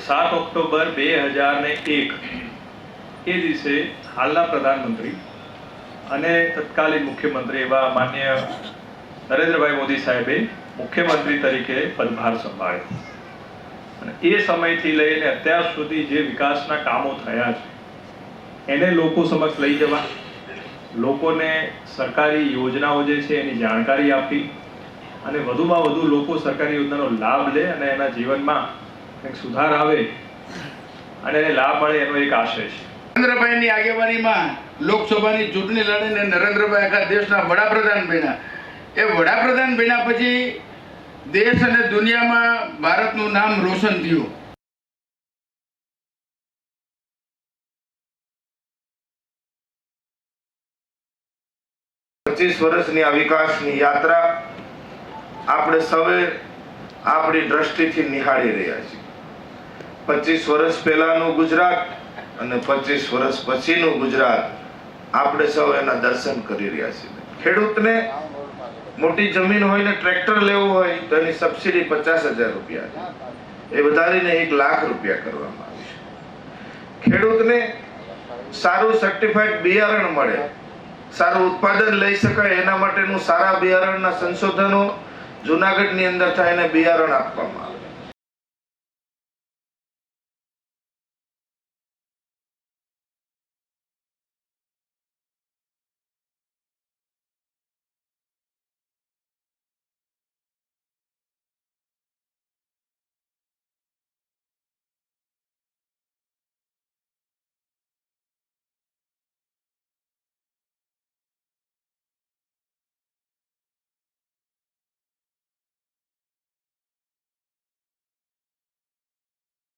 7 October 2001 એ દિવસે હાલના પ્રધાનમંત્રી અને તત્કાલીન મુખ્યમંત્રી એવા માન્ય નરેન્દ્રભાઈ મોદી સાહેબે મુખ્યમંત્રી તરીકે પદભાર સંભાળ્યો અને એ સમયથી લઈને અત્યાર સુધી જે વિકાસના કામો થયા છે એને લોકો સમક્ષ લઈ જવા, લોકોને સરકારી યોજનાઓ જે છે એની જાણકારી આપી અને વધુમાં વધુ લોકો સરકારી યોજનાનો લાભ લે અને એના જીવનમાં કંઈક સુધાર આવે અને એને લાભ મળે એનો એક આશય છે. નરેન્દ્રભાઈની આગેવાનીમાં લોકસભાની ચૂંટણી લડીને નરેન્દ્રભાઈ આખા દેશના વડાપ્રધાન બન્યા. એ વડાપ્રધાન બન્યા પછી દેશ અને દુનિયામાં ભારતનું નામ રોશન થયું. વર્ષની આ વિકાસની યાત્રા આપણે સૌએ આપણી દ્રષ્ટિથી નિહાળી રહ્યા છીએ. 25 વર્ષ પહેલાનું ગુજરાત અને 25 વર્ષ પછીનું ગુજરાત આપણે સૌ એના દર્શન કરી રહ્યા છીએ. ખેડૂતને મોટી જમીન હોય ને ટ્રેક્ટર લેવું હોય તો એની સબસિડી 50,000 રૂપિયા છે, એ વધારીને 1 લાખ રૂપિયા કરવામાં આવી છે. ખેડૂતને સારું સર્ટિફાઈડ બિયારણ મળે, સારું ઉત્પાદન લઈ શકાય એના માટેનું સારા બિયારણના સંશોધનો જુનાગઢની અંદર થાય એને બિયારણ આપવામાં